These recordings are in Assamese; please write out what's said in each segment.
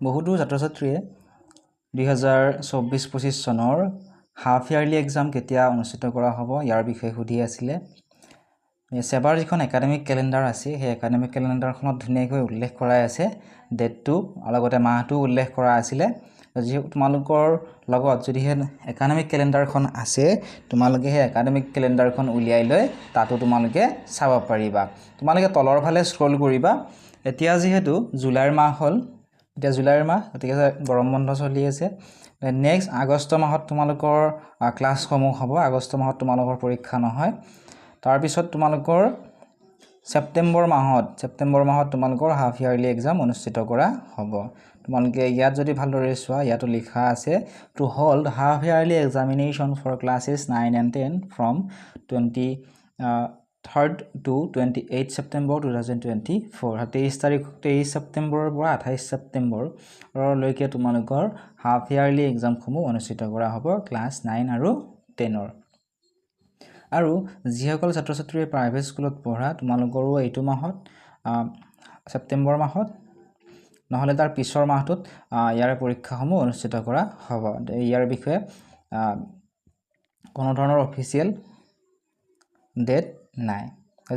বহুতো ছাত্ৰ-ছাত্ৰীয়ে 2024-25 চনৰ হাফ ইয়াৰলি এক্সাম কেতিয়া অনুষ্ঠিত কৰা হ'ব ইয়াৰ বিষয়ে সুধি আছিলে। সেবাৰ যিখন একাডেমিক কেলেণ্ডাৰ আছে সেই একাডেমিক কেলেণ্ডাৰখনত ধুনীয়াকৈ উল্লেখ কৰা আছে ডেটটো আৰু লগতে মাহটো উল্লেখ কৰা আছিলে। যিহেতু তোমালোকৰ লগত যদিহে একাডেমিক কেলেণ্ডাৰখন আছে তোমালোকে সেই একাডেমিক কেলেণ্ডাৰখন উলিয়াই লৈ তাতো তোমালোকে চাব পাৰিবা। তোমালোকে তলৰ ফালে স্ক্ৰল কৰিবা। এতিয়া যিহেতু জুলাইৰ মাহ হ'ল, এতিয়া জুলাইৰ মাহ, গতিকে গৰম বন্ধ চলি আছে। নেক্সট আগষ্ট মাহত তোমালোকৰ ক্লাছসমূহ হ'ব। আগষ্ট মাহত তোমালোকৰ পৰীক্ষা নহয়। তাৰপিছত তোমালোকৰ ছেপ্টেম্বৰ মাহত তোমালোকৰ হাফ ইয়াৰলি এক্সাম অনুষ্ঠিত কৰা হ'ব। তোমালোকে ইয়াত যদি ভালদৰে চোৱা ইয়াতো লিখা আছে to hold half yearly examination for classes 9 and 10 from 23rd to 28 September 2024। 23 ছেপ্টেম্বৰৰ পৰা 28 ছেপ্টেম্বৰলৈকে তোমালোকৰ হাফ ইয়াৰলি এক্সামসমূহ অনুষ্ঠিত কৰা হ'ব ক্লাছ 9 আৰু 10ৰ। আৰু যিসকল ছাত্ৰ-ছাত্ৰীয়ে প্ৰাইভেট স্কুলত পঢ়া তোমালোকৰো এইটো মাহত ছেপ্টেম্বৰ মাহত নহ'লে তাৰ পিছৰ মাহটোত ইয়াৰ পৰীক্ষাসমূহ অনুষ্ঠিত কৰা হ'ব। ইয়াৰ বিষয়ে কোনো ধৰণৰ অফিচিয়েল ডেট নাই।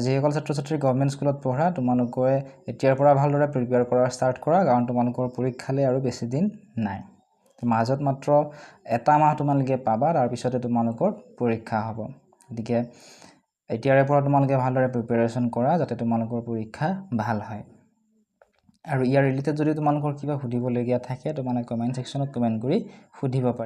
যিসকল ছাত্ৰ-ছাত্ৰী গভৰ্ণমেণ্ট স্কুলত পঢ়া তোমালোকে এতিয়াৰ পৰা ভালদৰে প্ৰিপেয়াৰ কৰা ষ্টাৰ্ট কৰা, কাৰণ তোমালোকৰ পৰীক্ষালৈ আৰু বেছি দিন নাই। মাজত মাত্ৰ এটা মাহ তোমালোকে পাবা, তাৰপিছতে তোমালোকৰ পৰীক্ষা হ'ব। গতিকে এতিয়াৰে পৰা তোমালোকে ভালদৰে প্ৰিপেয়াৰেশ্যন কৰা যাতে তোমালোকৰ পৰীক্ষা ভাল হয়। আৰু ইয়াৰ ৰিলেটেড যদি তোমালোকৰ কিবা সুধিবলগীয়া থাকে তোমালোকে কমেণ্ট ছেকশ্যনত কমেণ্ট কৰি সুধিব পাৰা।